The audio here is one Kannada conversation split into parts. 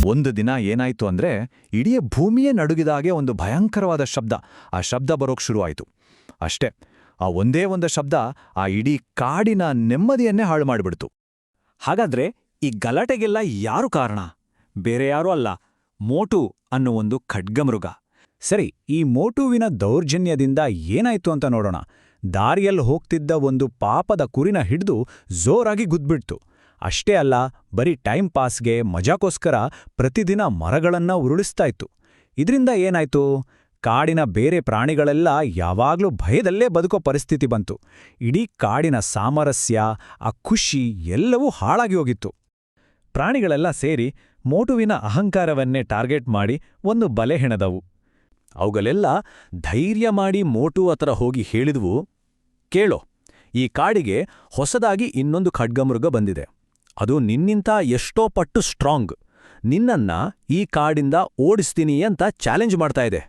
ಒಂದು ದಿನ ಏನಾಯ್ತು ಅಂದ್ರೆ ಇಡೀ ಭೂಮಿಯೇ ನಡುಗಿದಾಗೆ ಒಂದು ಭಯಂಕರವಾದ ಶಬ್ದ. ಆ ಶಬ್ದ ಬರೋಕ್ ಶುರುವಾಯಿತು. ಅಷ್ಟೇ, ಆ ಒಂದೇ ಒಂದು ಶಬ್ದ ಆ ಇಡೀ ಕಾಡಿನ ನೆಮ್ಮದಿಯನ್ನೇ ಹಾಳು ಮಾಡಿಬಿಡ್ತು. ಹಾಗಾದ್ರೆ ಈ ಗಲಾಟೆಗೆಲ್ಲ ಯಾರು ಕಾರಣ? ಬೇರೆ ಯಾರೂ ಅಲ್ಲ, ಮೋಟು ಅನ್ನೋ ಒಂದು ಖಡ್ಗಮೃಗ. ಸರಿ, ಈ ಮೋಟುವಿನ ದೌರ್ಜನ್ಯದಿಂದ ಏನಾಯ್ತು ಅಂತ ನೋಡೋಣ. ದಾರಿಯಲ್ಲಿ ಹೋಗ್ತಿದ್ದ ಒಂದು ಪಾಪದ ಕುರಿನ ಹಿಡಿದು ಜೋರಾಗಿ ಗುದ್ಬಿಡ್ತು. ಅಷ್ಟೇ ಅಲ್ಲ, ಬರೀ ಟೈಮ್ ಪಾಸ್ಗೆ ಮಜಾಕೋಸ್ಕರ ಪ್ರತಿದಿನ ಮರಗಳನ್ನ ಉರುಳಿಸ್ತಾ ಇತ್ತು. ಇದರಿಂದ ಏನಾಯ್ತು? ಕಾಡಿನ ಬೇರೆ ಪ್ರಾಣಿಗಳೆಲ್ಲ ಯಾವಾಗ್ಲೂ ಭಯದಲ್ಲೇ ಬದುಕೋ ಪರಿಸ್ಥಿತಿ ಬಂತು. ಇಡೀ ಕಾಡಿನ ಸಾಮರಸ್ಯ, ಆ ಖುಷಿ ಎಲ್ಲವೂ ಹಾಳಾಗಿ ಹೋಗಿತ್ತು. ಪ್ರಾಣಿಗಳೆಲ್ಲ ಸೇರಿ ಮೋಟುವಿನ ಅಹಂಕಾರವನ್ನೇ ಟಾರ್ಗೆಟ್ ಮಾಡಿ ಒಂದು ಬಲೆ ಹೆಣೆದವು. ಅವುಗಳೆಲ್ಲ ಧೈರ್ಯ ಮಾಡಿ ಮೋಟು ಹತ್ರ ಹೋಗಿ ಹೇಳಿದ್ವು, ಕೇಳೋ, ಈ ಕಾಡಿಗೆ ಹೊಸದಾಗಿ ಇನ್ನೊಂದು ಖಡ್ಗಮೃಗ ಬಂದಿದೆ. ಅದು ನಿನ್ನಿಂತ ಎಷ್ಟೋ ಪಟ್ಟು ಸ್ಟ್ರಾಂಗ್. ನಿನ್ನನ್ನ ಈ ಕಾಡಿಂದ ಓಡಿಸ್ತೀನಿ ಅಂತ ಚಾಲೆಂಜ್ ಮಾಡ್ತಾ ಇದೆ.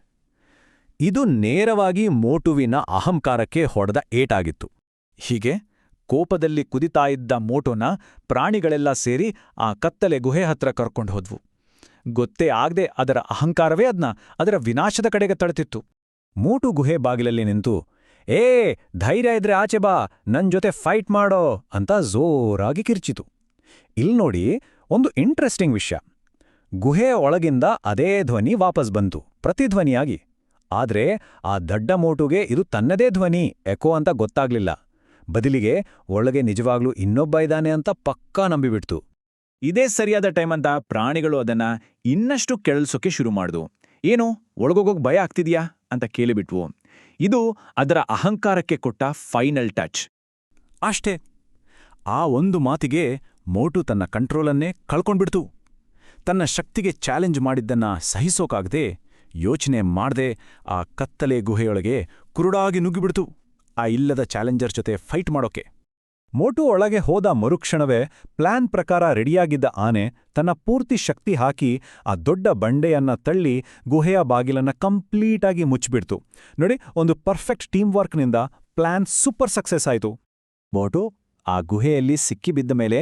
ಇದು ನೇರವಾಗಿ ಮೋಟುವಿನ ಅಹಂಕಾರಕ್ಕೆ ಹೊಡೆದ ಏಟಾಗಿತ್ತು. ಹೀಗೆ ಕೋಪದಲ್ಲಿ ಕುದಿತಾ ಇದ್ದ ಮೋಟುನ ಪ್ರಾಣಿಗಳೆಲ್ಲ ಸೇರಿ ಆ ಕತ್ತಲೆ ಗುಹೆ ಹತ್ರ ಕರ್ಕೊಂಡು ಹೋದ್ವು. ಗೊತ್ತೇ ಆಗದೆ ಅದರ ಅಹಂಕಾರವೇ ಅದರ ವಿನಾಶದ ಕಡೆಗೆ ತಡೆತಿತ್ತು. ಮೋಟು ಗುಹೆ ಬಾಗಿಲಲ್ಲಿ ನಿಂತು, ಏ, ಧೈರ್ಯ ಇದ್ರೆ ಆಚೆ ಬಾ, ನನ್ ಜೊತೆ ಫೈಟ್ ಮಾಡೋ ಅಂತ ಜೋರಾಗಿ ಕಿರ್ಚಿತು. ಇಲ್ನೋಡಿ, ಒಂದು ಇಂಟ್ರೆಸ್ಟಿಂಗ್ ವಿಷಯ. ಗುಹೆಯ ಒಳಗಿಂದ ಅದೇ ಧ್ವನಿ ವಾಪಸ್ ಬಂತು, ಪ್ರತಿಧ್ವನಿಯಾಗಿ. ಆದ್ರೆ ಆ ದಡ್ಡ ಮೋಟುಗೆ ಇದು ತನ್ನದೇ ಧ್ವನಿ, ಎಕೋ ಅಂತ ಗೊತ್ತಾಗ್ಲಿಲ್ಲ. ಬದಲಿಗೆ ಒಳಗೆ ನಿಜವಾಗ್ಲೂ ಇನ್ನೊಬ್ಬ ಇದ್ದಾನೆ ಅಂತ ಪಕ್ಕಾ ನಂಬಿಬಿಡ್ತು. ಇದೇ ಸರಿಯಾದ ಟೈಮ್ ಅಂತ ಪ್ರಾಣಿಗಳು ಅದನ್ನ ಇನ್ನಷ್ಟು ಕೆಳಸೋಕೆ ಶುರು ಮಾಡ್ದು. ಏನು, ಒಳಗೋಗೋಗ್ ಭಯ ಆಗ್ತಿದ್ಯಾ ಅಂತ ಕೇಳಿಬಿಟ್ವು. ಇದು ಅದರ ಅಹಂಕಾರಕ್ಕೆ ಕೊಟ್ಟ ಫೈನಲ್ ಟಚ್. ಅಷ್ಟೇ, ಆ ಒಂದು ಮಾತಿಗೆ ಮೋಟು ತನ್ನ ಕಂಟ್ರೋಲನ್ನೇ ಕಳ್ಕೊಂಡ್ಬಿಡ್ತು. ತನ್ನ ಶಕ್ತಿಗೆ ಚಾಲೆಂಜ್ ಮಾಡಿದ್ದನ್ನ ಸಹಿಸೋಕಾಗದೆ, ಯೋಚನೆ ಮಾಡದೆ ಆ ಕತ್ತಲೆ ಗುಹೆಯೊಳಗೆ ಕುರುಡಾಗಿ ನುಗ್ಗಿಬಿಡ್ತು, ಆ ಇಲ್ಲದ ಚಾಲೆಂಜರ್ ಜೊತೆ ಫೈಟ್ ಮಾಡೋಕೆ. ಮೋಟು ಒಳಗೆ ಹೋದ ಮರುಕ್ಷಣವೇ ಪ್ಲಾನ್ ಪ್ರಕಾರ ರೆಡಿಯಾಗಿದ್ದ ಆನೆ ತನ್ನ ಪೂರ್ತಿ ಶಕ್ತಿ ಹಾಕಿ ಆ ದೊಡ್ಡ ಬಂಡೆಯನ್ನ ತಳ್ಳಿ ಗುಹೆಯ ಬಾಗಿಲನ್ನ ಕಂಪ್ಲೀಟಾಗಿ ಮುಚ್ಚಿಬಿಡ್ತು. ನೋಡಿ, ಒಂದು ಪರ್ಫೆಕ್ಟ್ ಟೀಮ್ ವರ್ಕ್ನಿಂದ ಪ್ಲಾನ್ ಸೂಪರ್ ಸಕ್ಸಸ್ ಆಯಿತು. ಮೋಟು ಆ ಗುಹೆಯಲ್ಲಿ ಸಿಕ್ಕಿಬಿದ್ದ ಮೇಲೆ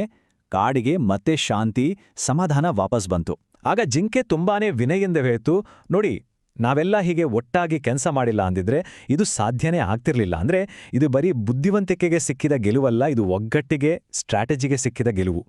ಕಾಡಿಗೆ ಮತ್ತೆ ಶಾಂತಿ, ಸಮಾಧಾನ ವಾಪಸ್ ಬಂತು. ಆಗ ಜಿಂಕೆ ತುಂಬಾನೇ ವಿನಯದಿಂದ ಹೇಳ್ತು, ನೋಡಿ, ನಾವೆಲ್ಲ ಹೀಗೆ ಒಟ್ಟಾಗಿ ಕೆಲಸ ಮಾಡಿಲ್ಲ ಅಂದಿದ್ರೆ ಇದು ಸಾಧ್ಯನೇ ಆಗ್ತಿರ್ಲಿಲ್ಲ. ಅಂದ್ರೆ ಇದು ಬರೀ ಬುದ್ಧಿವಂತಿಕೆಗೆ ಸಿಕ್ಕಿದ ಗೆಲುವಲ್ಲ, ಇದು ಒಗ್ಗಟ್ಟಿಗೆ, ಸ್ಟ್ರಾಟಜಿಗೆ ಸಿಕ್ಕಿದ ಗೆಲುವು.